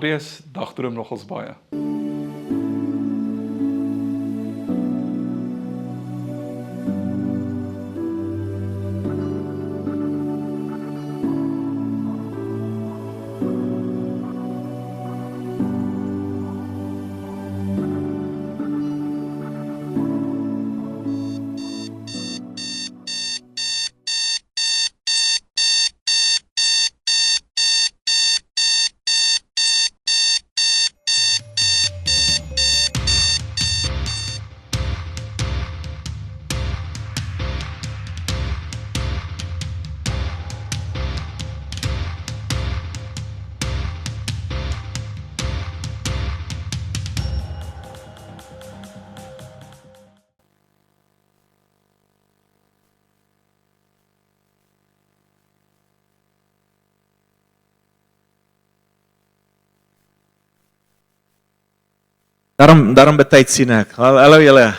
wees, dagdroom nogals baie. Daarom betyd sien ek. Hallo julle.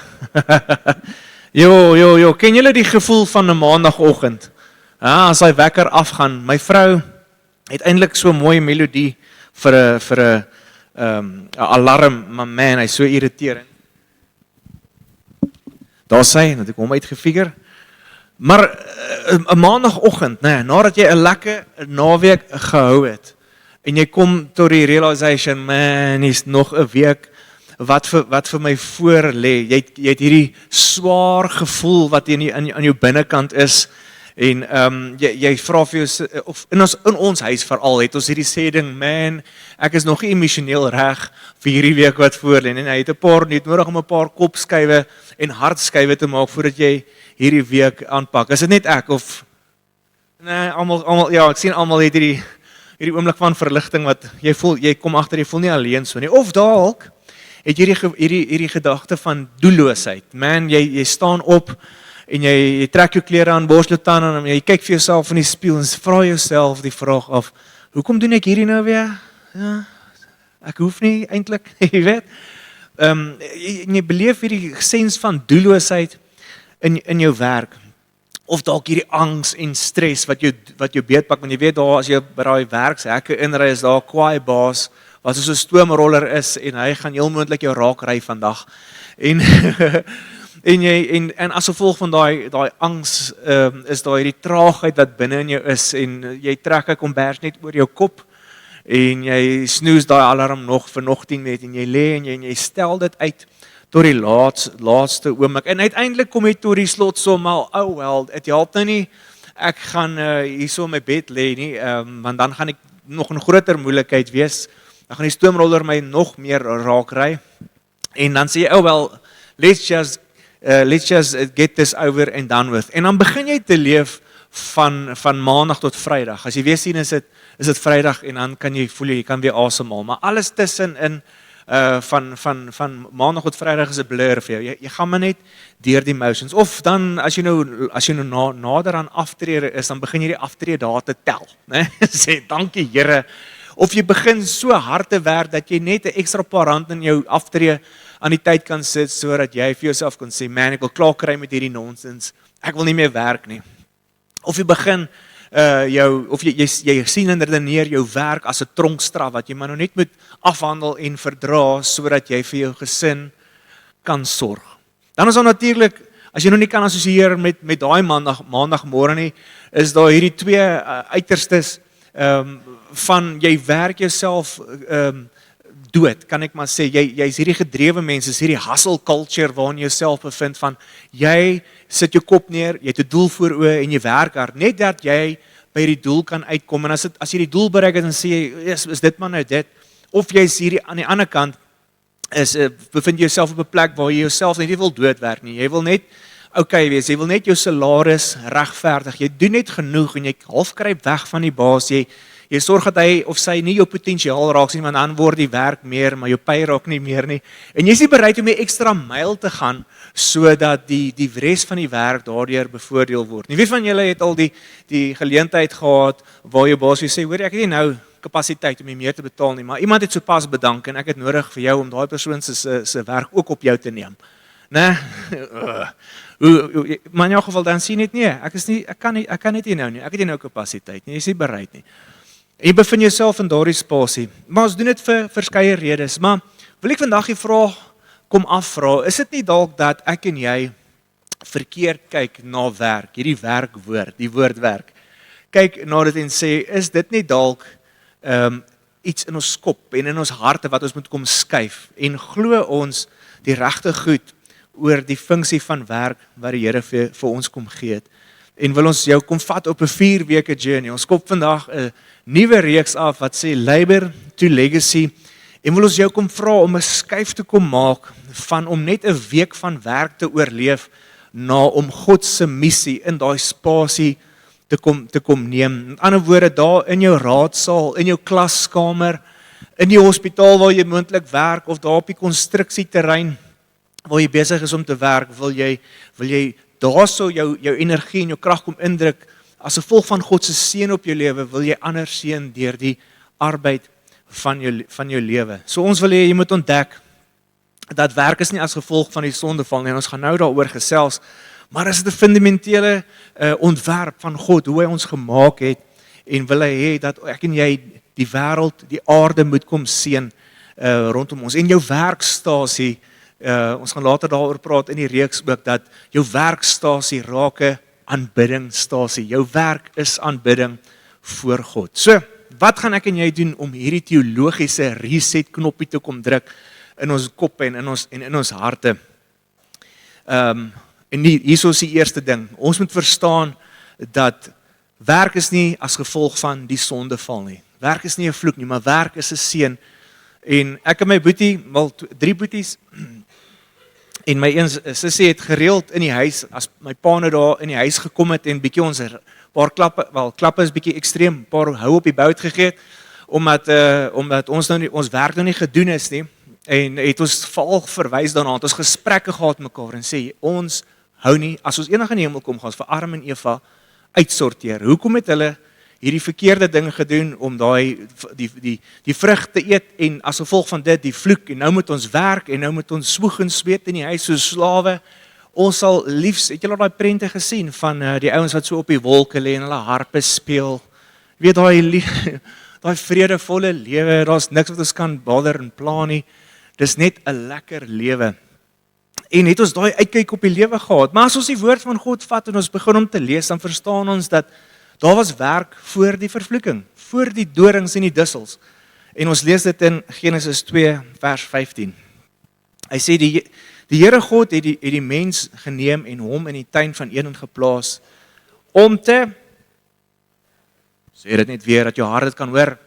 Jo, ken julle die gevoel van 'n maandagoggend? As hy wekker afgaan. My vrou het eintlik so 'n mooi melodie vir 'n alarm, maar man, hy's so irriterend. Daar sê, dat ek hom uitgefigure. Maar 'n maandagoggend, nadat jy 'n lekker naweek gehou het en jy kom tot die realization, man, is nog 'n week wat vir my voor lê. Jy het hierdie swaar gevoel wat in jou binnekant is en jy vra vir jou, of in ons huis veral het ons hierdie sê ding, man, ek is nog nie emosioneel reg vir hierdie week wat voor lê en hy het 'n paar net nodig om 'n paar kopskuive en hartskuive te maak voordat jy hierdie week aanpak. Is dit net ek of nee, almal ja, ek sien almal het hierdie oomblik van verligting wat jy kom agter, jy voel nie alleen so nie. Of dalk het hierdie gedagte van doelloosheid. Man, jy staan op en jy trek jou klere aan, borsel jou tande en jy kyk vir jouself in die spieël en vra jouself die vraag af, hoekom doen ek hierdie nou weer? Ja, ek hoef nie eintlik, jy weet. Jy beleef hierdie sens van doelloosheid in jou werk. Of dalk hierdie angs en stres wat jou beetpak, want jy weet daar as jy by daai werkshekke inry is daar 'n kwaai baas wat soos 'n stoomroller is en hy gaan heel moontlik jou raak ry vandag. En en as gevolg van daai angs is daar hierdie traagheid wat binne in jou is en jy trek 'n kombers net oor jou kop en jy snoes daai alarm nog vir nog 10 minute en jy lê en jy stel dit uit tot die laaste oomblik. En uiteindelik kom jy tot die slotsom, oh well, dit help nou nie ek gaan hierso in my bed lê nie, want dan gaan ek nog 'n groter moeilikheid wees. Dan gaan die stoomroller my nog meer raak ry. En dan sê jy, oh well, let's just get this over and done with. En dan begin jy te leef van maandag tot Vrydag. As jy weer sien is dit Vrydag en dan kan jy voel jy kan weer asemhaal. Maar alles tussenin van maandag tot Vrydag is 'n blur vir jou. Jy gaan maar net deur die motions. Of dan as jy nou nader aan aftrede is, dan begin jy die aftrede dae te tel, né? Sê dankie Here. Of jy begin so hard te werk dat jy net 'n ekstra paar rand in jou aftrede aan die tyd kan sit sodat jy vir jouself kan sê, man, ek wil klaar kry met hierdie nonsens. Ek wil nie meer werk nie. Of jy begin jy sien en redeneer jou werk as 'n tronkstraf wat jy maar nou net moet afhandel en verdra sodat jy vir jou gesin kan sorg. Dan is daar natuurlik, as jy nou nie kan assosieer met daai maandagmôre nie, is daar hierdie twee uiterstes van jy werk jouself dood, kan ek maar sê, jy's hierdie gedrewe mense, is hierdie hustle culture waarin jy jouself bevind van, jy sit jou kop neer, jy het 'n doel voor oë en jy werk hard, net dat jy by die doel kan uitkom, en as jy die doel bereik het, dan sê jy, is dit maar nou dit, of jy's hierdie aan die ander kant, bevind jy jouself op 'n plek waar jy jouself net nie wil doodwerk nie, jy wil net okay wees, jy wil net jou salaris regverdig, jy doen net genoeg en jy half kruip weg van die baas, jy sorg dat hy of sy nie jou potensiaal raak sien, want dan word die werk meer, maar jou pay raak nie meer nie. En jy is nie bereid om 'n ekstra myl te gaan, sodat die res van die werk daardeur bevoordeel word. Nie wie van julle het al die geleentheid gehad, waar jou baas sê, hoor, ek het nie nou kapasiteit om jy meer te betaal nie, maar iemand het sopas bedank, en ek het nodig vir jou om daai persoon se werk ook op jou te neem. Nee, maar in jou geval dan sien net nie, ek kan net nie nou nie, ek het nie nou kapasiteit nie, jy is nie bereid nie. En jy bevind jouself in daardie spasie. Maar ons doen dit vir verskeie redes, maar wil ek vandag die vraag kom afvra, is dit nie dalk dat ek en jy verkeerd kyk na werk, hierdie werkwoord, die woord werk. Kyk na dit en sê, is dit nie dalk iets in ons kop en in ons harte wat ons moet kom skuif en glo ons die regte goed oor die funksie van werk wat die Here vir ons kom gee het. En wil ons jou kom vat op 'n 4 weke journey. Ons skop vandag 'n nuwe reeks af wat sê Labour to Legacy. En wil ons jou kom vra om 'n skuif te kom maak van om net 'n week van werk te oorleef na om God se missie in daai spasie te kom neem. Met ander woorde, daar in jou raadsaal, in jou klaskamer, in die hospitaal waar jy moontlik werk of daar op die konstruksieterrein waar jy besig is om te werk, wil jy daarso jou energie en jou krag kom indruk as gevolg van God se seën op jou lewe, wil jy ander seën deur die arbeid van jou lewe. So ons wil hê jy moet ontdek dat werk is nie as gevolg van die sondeval nie, en ons gaan nou daaroor gesels, maar is dit 'n fundamentele ontwerp van God, hoe hy ons gemaak het, en wil hy hê dat ek en jy die wêreld, die aarde moet kom seën rondom ons. En jou werkstasie, ons gaan later daaroor praat in die reeks ook, dat jou werkstasie raak 'n aanbiddingsstasie. Jou werk is aanbidding voor God. So, wat gaan ek en jy doen om hierdie teologiese reset knoppie te kom druk in ons koppe en in ons harte? En hierso is die eerste ding. Ons moet verstaan dat werk is nie as gevolg van die sondeval nie. Werk is nie 'n vloek nie, maar werk is 'n seën. En ek en my boetie, wel 3 boeties, en my een sussie het gereeld in die huis, as my pa nou daar in die huis gekom het en bietjie ons paar klappe is bietjie ekstreem, paar hou op die bout gegee het, omdat ons werk nou nie gedoen is nie, en het ons veral verwys daarna, het ons gesprekke gehad met mekaar en sê, ons hou nie, as ons eendag in die hemel kom, gaan ons vir Adam en Eva uitsorteer. Hoekom het hulle hierdie verkeerde ding gedoen om die vrug te eet en as gevolg van dit die vloek, en nou moet ons werk en nou moet ons swoeg en sweet in die huis soos slawe. Ons sal liefs, het julle daai prente gesien van die ouens wat so op die wolke lê en hulle harpe speel? Weet daai vredevolle lewe, daar's niks wat ons kan bother en plan nie. Dis net 'n lekker lewe. En het ons daai uitkyk op die lewe gehad. Maar as ons die woord van God vat en ons begin om te lees, dan verstaan ons dat daar was werk voor die vervloeking, voor die dorings en die dussels. En ons lees dit in Genesis 2 vers 15. Hy sê die Here God het die mens geneem en hom in die tuin van Eden geplaas om te, sê dit net weer dat jou hart dit kan hoor.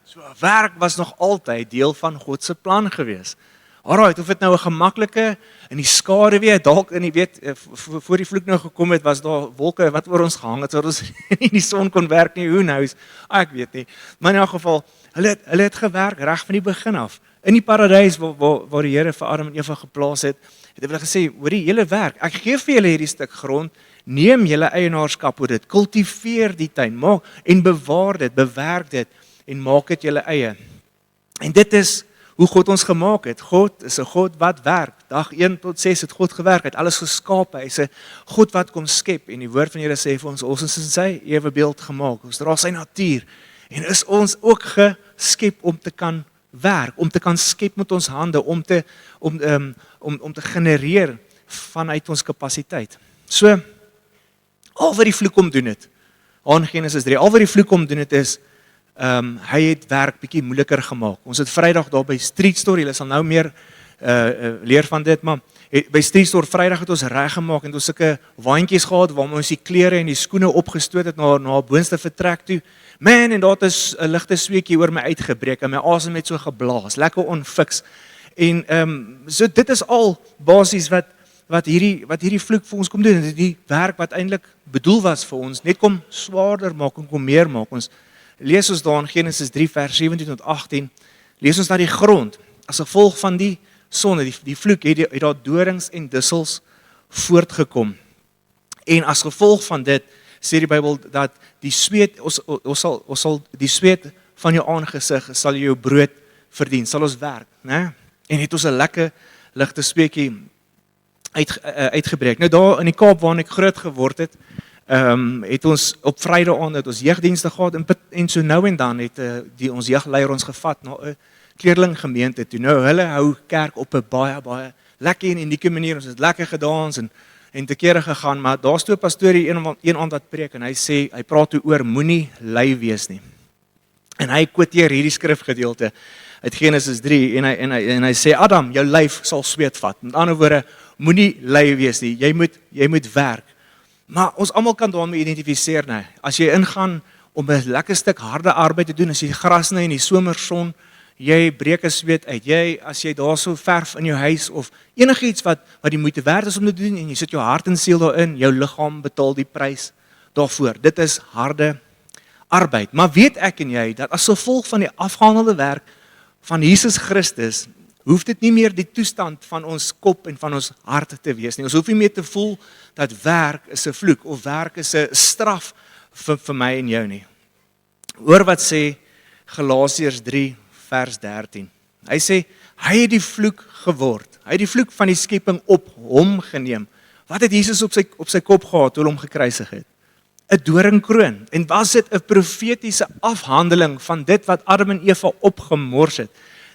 So werk was nog altyd deel van God se plan gewees. Alright, of dit nou 'n gemaklike in die skaduwee, dalk in die voor die vloek nou gekom het, was daar wolke wat oor ons gehang het, sodat ons in die son kon werk nie, who knows, ek weet nie. Maar in elk geval, hulle het gewerk reg van die begin af. In die paradys waar die Here vir Adam en Eva geplaas het hulle gesê, hoorie, julle werk, ek gee vir julle hierdie stuk grond, neem julle eienaarskap oor dit, kultiveer die tuin, maak en bewaar dit, bewerk dit en maak dit julle eie. En dit is hoe God ons gemaak het. God is 'n God wat werk. Dag 1 tot 6 het God gewerk, het alles geskaap. Hy is 'n God wat kom skep en die woord van Here sê vir ons is in sy ewebeeld gemaak. Ons dra sy natuur en is ons ook geskep om te kan werk, om te kan skep met ons hande, om te genereer vanuit ons kapasiteit. So al wat die vloek om doen het. Aan Genesis 3, al wat die vloek om doen het is hy het werk bietjie moeiliker gemaak. Ons het Vrydag daar by Street Store, julle sal nou meer leer van dit, maar by Street Store Vrydag het ons reggemaak en ons sulke waantjies gehad waar ons die klere en die skoene opgestoot het na boonste vertrek toe. Man, en daar het 'n ligte sweetjie oor my uitgebreek en my asem het so geblaas, lekker onfiks. En so dit is al basies wat hierdie vloek vir ons kom doen. Dit is die werk wat eintlik bedoel was vir ons, net kom swaarder maak en kom meer maak. Ons lees ons daar in Genesis 3 vers 17 tot 18, lees ons dat die grond, as gevolg van die sonde, die vloek, het daar dorings en dussels voortgekom. En as gevolg van dit, sê die Bybel, dat die sweet, ons sal die sweet van jou aangesig, sal jou brood verdien, sal ons werk, né? En het ons 'n lekker ligte sweetjie uitgebreek. Nou daar in die Kaap waar ek groot geword het, het ons op Vrydae het ons jeugdienste gehad en so nou en dan het ons jeugleier ons gevat na 'n kleerling gemeente toe. Nou hulle hou kerk op 'n baie lekker en unieke manier. Ons het lekker gedans en te kere gegaan, maar daar's toe 'n pastoor een aand wat preek en hy praat toe oor moenie lui wees nie. En hy quoteer hierdie skrifgedeelte uit Genesis 3 en hy sê Adam, jou lyf sal sweet vat. Met ander woorde, moenie lui wees nie. Jy moet werk. Maar ons almal kan daarmee identifiseer, nee. As jy ingaan om 'n lekker stuk harde arbeid te doen, as jy gras sny in die somerson, jy breek 'n sweet uit. As jy daarso verf in jou huis of enigiets wat die moeite werd is om te doen en jy sit jou hart en siel daarin, jou liggaam betaal die prys daarvoor. Dit is harde arbeid. Maar weet ek en jy dat as gevolg van die afgehandelde werk van Jesus Christus, hoef dit nie meer die toestand van ons kop en van ons hart te wees nie. Ons hoef nie meer te voel dat werk is 'n vloek of werk is 'n straf vir my en jou nie. Hoor wat sê Galasiërs 3 vers 13. Hy sê, hy het die vloek geword. Hy het die vloek van die skepping op hom geneem. Wat het Jesus op sy kop gehad toe hom gekruisig het? 'n doringkroon. En was dit 'n profetiese afhandeling van dit wat Adam en Eva opgemors het?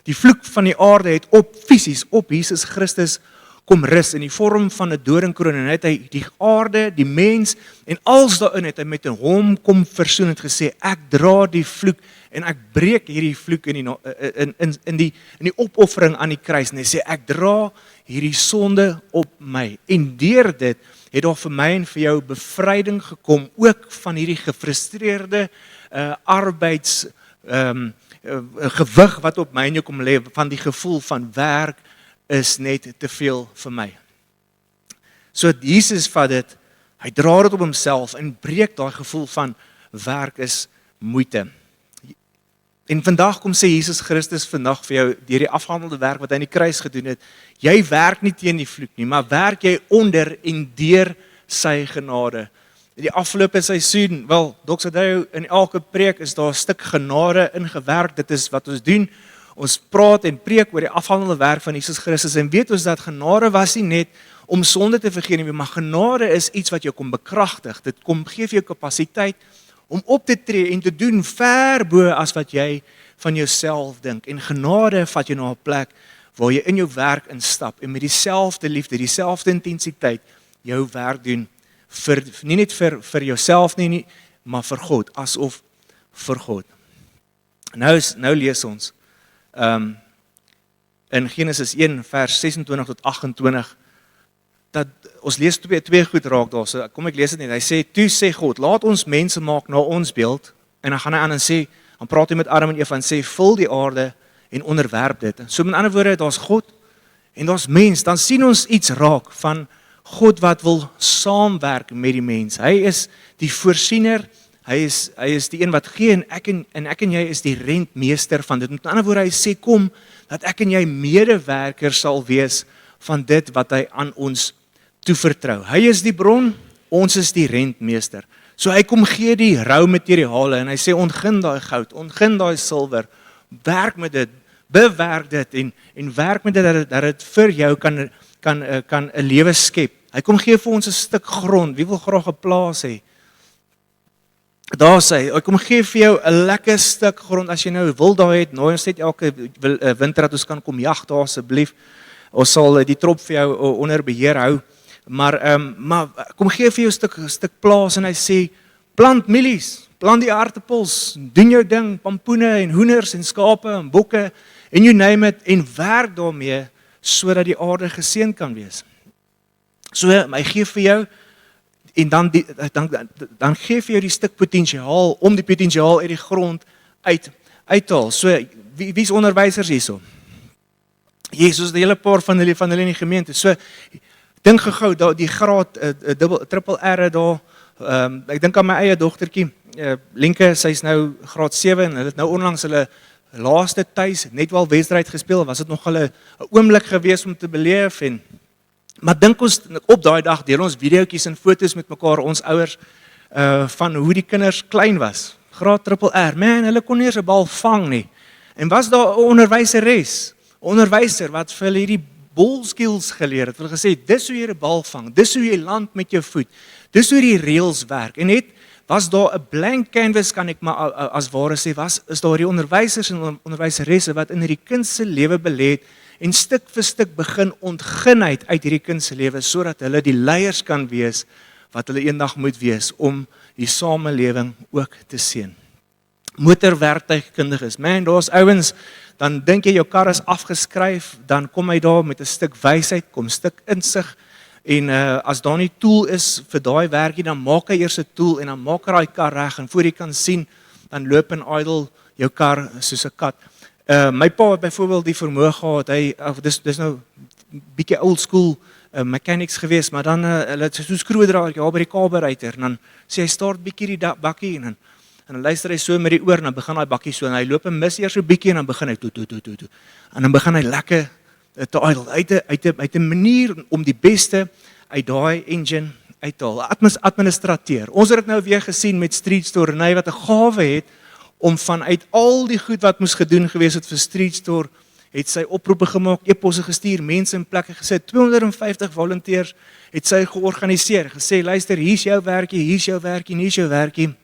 Die vloek van die aarde het fisies op Jesus Christus kom rus in die vorm van 'n doringkroon en het hy die aarde, die mens en alles daarin het hy met hom kom versoen en gesê ek dra die vloek en ek breek hierdie vloek in die opoffering aan die kruis en hy sê ek dra hierdie sonde op my en deur dit het daar vir my en vir jou bevryding gekom ook van hierdie gefrustreerde arbeids gewig wat op my en jou kom lê van die gevoel van werk is net te veel vir my. So Jesus vat dit, hy dra dit op homself en breek daai gevoel van werk is moeite. En vandag kom sê Jesus Christus vandag vir jou deur die afgehandelde werk wat hy aan die kruis gedoen het, jy werk nie teen die vloek nie, maar werk jy onder en deur sy genade. In die afgelope seisoen, Dr. Sadeu, in elke preek is daar 'n stuk genade ingewerk, dit is wat ons doen. Ons praat en preek oor die afgehandelde werk van Jesus Christus en weet ons dat genade was nie net om sonde te vergeet nie, maar genade is iets wat jou kom bekragtig. Dit gee vir jou kapasiteit om op te tree en te doen ver bo as wat jy van jouself dink. En genade vat jou na 'n plek waar jy in jou werk instap en met dieselfde liefde, dieselfde intensiteit jou werk doen nie net vir jouself nie, maar vir God, asof vir God. Nou lees ons in Genesis 1 vers 26 tot 28 dat ons lees twee goed raak daar. So kom ek lees dit net. Hy sê toe sê God, laat ons mense maak na ons beeld en dan gaan hy aan en sê, dan praat hy met Adam en Eva en sê vul die aarde en onderwerp dit. So met ander woorde, daar's God en daar's mens. Dan sien ons iets raak van God wat wil saamwerk met die mens. Hy is die voorsiener. Hy is die een wat gee en ek en jy is die rentmeester van dit. Met ander woorde, hy sê kom dat ek en jy medewerkers sal wees van dit wat hy aan ons toevertrou. Hy is die bron, ons is die rentmeester. So hy kom gee die rou materiale en hy sê ontgin daai goud, ontgin daai silwer, werk met dit, bewerk dit en werk met dit dat dit vir jou kan 'n lewe skep. Hy kom gee vir ons 'n stuk grond. Wie wil graag 'n plaas hê? Daar sê hy kom gee vir jou 'n lekker stuk grond as jy nou wil daai het. Nou ons net elke winter dat ons kan kom jag daar asseblief. Ons sal die trop vir jou onder beheer hou. Maar kom gee vir jou 'n stuk plaas en hy sê plant mielies, plant die aartappels, doen jou ding, pampoene en hoenders en skape en bokke en you name it en werk daarmee sodat die aarde geseën kan wees. So hy gee vir jou en dan gee vir jou die stuk potensiaal om die potensiaal uit die grond uit te haal. So wie's onderwysers hierso? Jesus, die hele paar van hulle in die gemeente. So dink gou daar die graad triple R daar. Ek dink aan my eie dogtertjie, Lenke, sy's nou graad 7 en hulle het nou onlangs hulle laaste tuis net wel wedstryd gespeel. Was dit nog 'n oomblik gewees om te beleef maar dink ons op daai dag deel ons videoetjies en foto's met mekaar ons ouers van hoe die kinders klein was. Graad triple R. Man, hulle kon nie eens 'n bal vang nie. En was daar 'n onderwyser wat vir hulle hierdie ball skills geleer het. Hulle gesê, dis hoe jy 'n bal vang, dis hoe jy land met jou voet, dis hoe die reëls werk. En was daar 'n blank canvas, kan ek maar as ware sê, is daar die onderwysers en onderwyseresse wat in hierdie kind se lewe belê het en stuk vir stuk begin ontgin uit hierdie kind se lewe sodat hulle die leiers kan wees wat hulle eendag moet wees om die samelewing ook te seën. Motorwerktuigkundiges, man, daar's ouens, dan dink jy jou kar is afgeskryf, dan kom hy daar met 'n stuk wysheid, kom stuk insig, en as daar nie tool is vir daai werkie, dan maak hy eers 'n tool, en dan maak hy daai kar reg, en voor jy kan sien, dan loop en idle jou kar soos 'n kat. My pa het byvoorbeeld die vermoë gehad, dis nou bietjie old school mechanics geweest, maar dan hulle het so skroewedraadjie by die carburetor, en dan sê hy start bietjie die bakkie, en dan luister hy so met die oor, en dan begin hy bakkie so, en hy loop en mis eers so bietjie, en dan begin hy toe, en dan begin hy lekker te idle, uit 'n manier om die beste uit daai engine uit te haal, administrateur. Ons het dit nou weer gesien met Street Store, en hy wat 'n gawe het, om vanuit al die goed wat moes gedoen gewees het vir Street Store, het sy oproepe gemaak, e-posse gestuur, mense in plekke gesit, 250 volunteers het sy georganiseer, gesê, luister, hier's jou werkie, hier's jou werkie,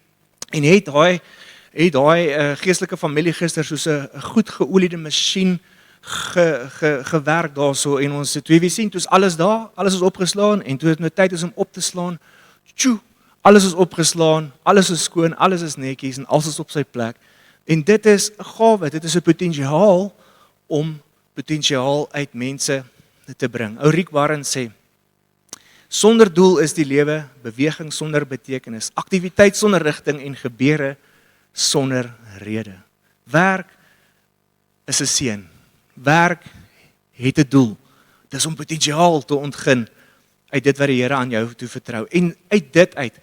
en het daai geestelike familie gister soos 'n goed geoliede masjien gewerk daarso, en ons het weer sien, toe is alles daar, alles is opgeslaan, en toe het nou tyd is om op te slaan, alles is opgeslaan, alles is skoon, alles is netjies, en alles is op sy plek, en dit is 'n gawe, dit is 'n potensiaal, om potensiaal uit mense te bring. Ou Rick Warren sê, sonder doel is die lewe, beweging sonder betekenis, aktiwiteit sonder rigting en gebeure sonder rede. Werk is 'n seën. Werk het 'n doel. Dis om potensiaal te ontgin uit dit wat die Here aan jou toe vertrou. En uit dit uit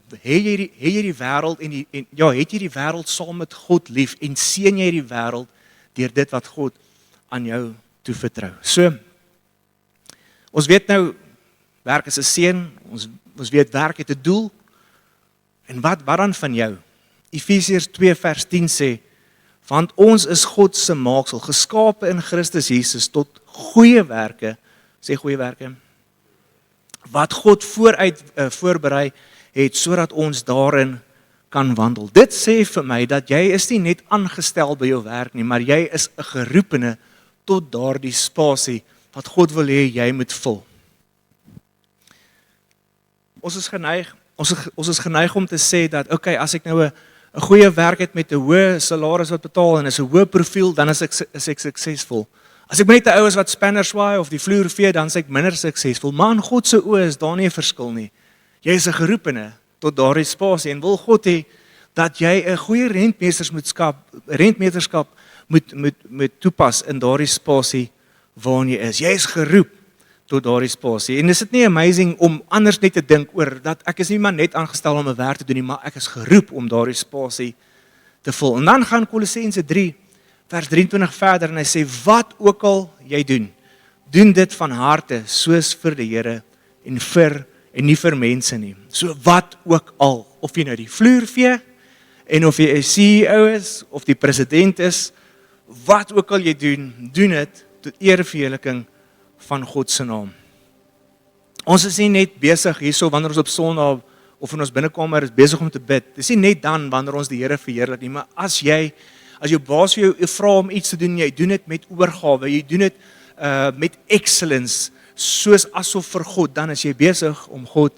het jy die wêreld het jy die wêreld saam met God lief en seën jy die wêreld deur dit wat God aan jou toe vertrou. So, ons weet nou, werk is 'n seën, ons weet werk het 'n doel, en wat dan van jou? Efesiërs 2 vers 10 sê, want ons is God se maaksel, geskape in Christus Jesus tot goeie werke, sê goeie werke, wat God vooruit voorberei het, sodat ons daarin kan wandel. Dit sê vir my, dat jy is nie net aangestel by jou werk nie, maar jy is 'n geroepene tot daardie spasie, wat God wil hê jy moet vul. Ons is geneig om te sê dat, okay, as ek nou 'n goeie werk het met 'n hoë salaris wat betaal en is 'n hoë profiel, dan is ek suksesvol. As ek net 'n ou is wat spanner swaai of die vloer vee, dan is ek minder suksesvol. Maar in God se oë is daar nie 'n verskil nie. Jy is 'n geroepene tot daardie spasie en wil God hê dat jy 'n goeie rentmeesterskap moet toepas in daardie spasie waarin jy is. Jy is geroep tot daardie spasie. En is dit nie amazing om anders net te dink oor dat ek is nie maar net aangestel om 'n werk te doen nie, maar ek is geroep om daardie spasie te vul. En dan gaan Kolossense 3 vers 23 verder en hy sê, wat ook al jy doen, doen dit van harte soos vir die Here en nie vir mense nie. So wat ook al, of jy nou die vloer vee en of jy 'n CEO is of die president is, wat ook al jy doen, doen dit tot eerverheerliking van God se naam. Ons is nie net besig hierso wanneer ons op Sondag of in ons binnekamer is besig om te bid. Dis nie net dan wanneer ons die Here verheerlik nie, maar as jou baas vir jou vra om iets te doen, jy doen dit met oorgawe, jy doen dit met excellence, soos asof vir God, dan is jy besig om God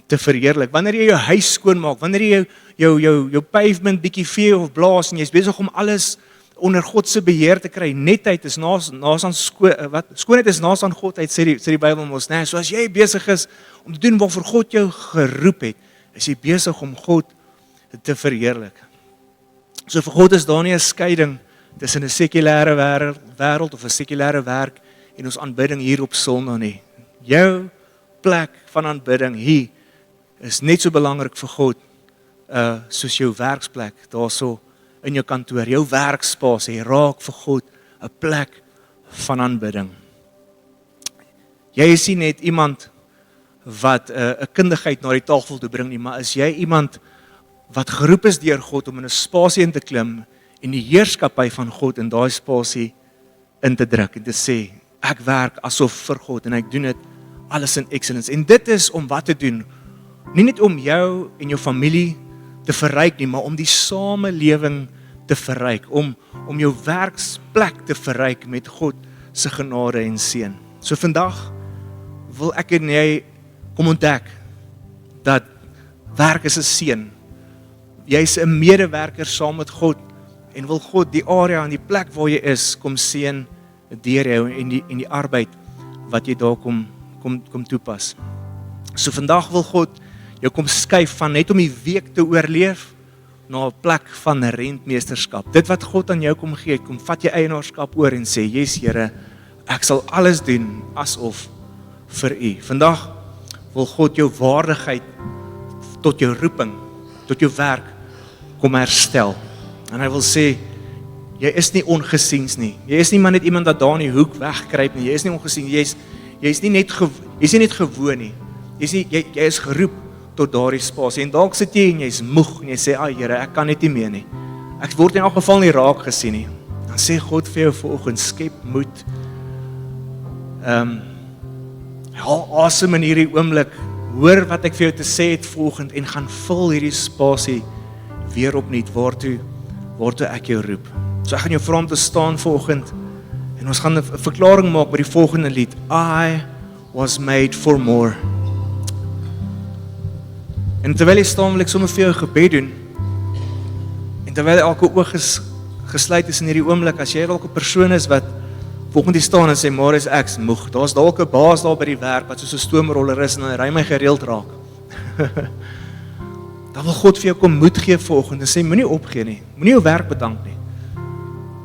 te verheerlik. Wanneer jy jou huis skoonmaak, wanneer jy jou pavement bietjie vee of blaas en jy's besig om alles onder God se beheer te kry, netheid is naas aan skoonheid is naas aan Godheid, sê die Bybel mos, né? So as jy besig is om te doen waarvoor God jou geroep het, is jy besig om God te verheerlik. So vir God is daar nie 'n skeiding tussen 'n sekulêre wêreld of 'n sekulêre werk en ons aanbidding hier op Sondag nie. Jou plek van aanbidding hier is net so belangrik vir God soos jou werksplek daarso in jou kantoor, jou werkspasie, raak vir God 'n plek van aanbidding. Jy is nie net iemand wat 'n kundigheid na die tafel toe bring nie, maar is jy iemand wat geroep is deur God om in 'n spasie in te klim en die heerskappy van God in daai spasie in te druk en te sê, ek werk asof vir God en ek doen dit alles in excellence. En dit is om wat te doen? Nie net om jou en jou familie te verryk nie, maar om die samelewing te verryk, om jou werksplek te verryk met God se genade en seën. So vandag wil ek en jy kom ontdek dat werk is 'n seën. Jy's 'n medewerker saam met God en wil God die area en die plek waar jy is kom seën deur jou en die arbeid wat jy daar kom toepas. So vandag wil God jou kom skuif van net om die week te oorleef na 'n plek van rentmeesterskap. Dit wat God aan jou kom gee, kom vat jy eienaarskap oor en sê, "Yes Here, ek sal alles doen asof vir U." Vandag wil God jou waardigheid tot jou roeping, tot jou werk kom herstel. En hy wil sê, jy is nie ongesiens nie. Jy is nie maar net iemand wat daar in die hoek wegkruip nie. Jy is nie ongesiens, jy's nie net gewoon nie. Jy is geroep tot daardie spasie. En dalk sit jy en jy's moeg en jy sê, "Ag Here, ek kan net nie meer nie. Ek word in elk geval nie raak gesien nie." Dan sê God vir jou vanoggend, skep moed. Haal asem in hierdie oomblik. Hoor wat ek vir jou te sê het vanoggend en gaan vul hierdie spasie weer opnuut waartoe ek jou roep. So ek gaan jou vra om te staan vanoggend en ons gaan 'n verklaring maak by die volgende lied. I was made for more. En terwyl jy staan wil ek sommer vir jou 'n gebed doen. En terwyl elke oog gesluit is in hierdie oomblik, as jy dalk 'n persoon is wat volgende staan en sê, "Marius, ek's moeg. Daar's dalk 'n baas daar by die werk wat soos 'n stoomroller is en hy ry my gereeld raak." Dan wil God vir jou kom moed gee vanoggend en sê, "Moenie opgee nie. Moenie jou werk bedank nie.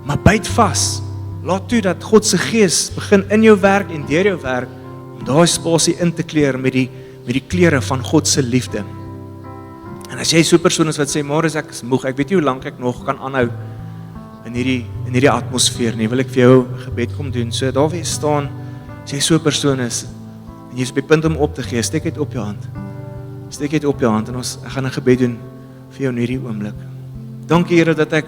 Maar byt vas. Laat toe dat God se gees begin in jou werk en deur jou werk om daai spasie in te kleur met die kleure van God se liefde." En as jy so 'n persoon is wat sê, "Marius, ek is moeg. Ek weet nie hoe lank ek nog kan aanhou in hierdie atmosfeer nie." Wil ek vir jou 'n gebed kom doen. So daar waar jy staan, as jy so 'n persoon is en jy is op die punt om op te gee, steek dit op jou hand. Steek dit op jou hand en ek gaan 'n gebed doen vir jou in hierdie oomblik. Dankie Here dat ek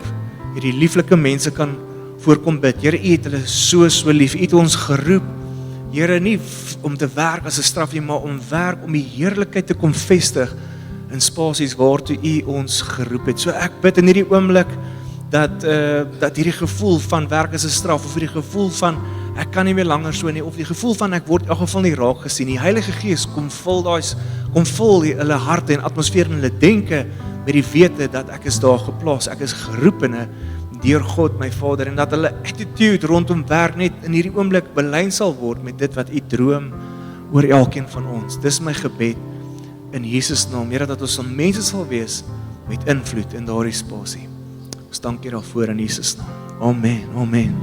hierdie lieflike mense kan voorkom bid. Here, U het hulle so lief. U het ons geroep. Here, nie om te werk as 'n straf nie, maar om werk om die heerlikheid te kom vestig in spasies waartoe U ons geroep het. So ek bid in hierdie oomblik dat hierdie gevoel van werk as 'n straf of hierdie gevoel van ek kan nie meer langer so nie of die gevoel van ek word in elk geval nie raak gesien nie. Heilige Gees, kom vul hulle harte en atmosfeer en hulle denke met die wete dat ek is daar geplaas, ek is geroepene deur God my Vader en dat hulle attitude rondom werk net in hierdie oomblik belyn sal word met dit wat U droom oor elkeen van ons. Dis my gebed in Jesus naam, Here, dat ons mense sal wees met invloed in daardie spasie. Ons dank U daarvoor in Jesus naam. Amen. Amen.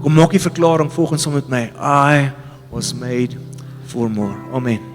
Kom maak die verklaring volgens saam met my. I was made for more. Amen.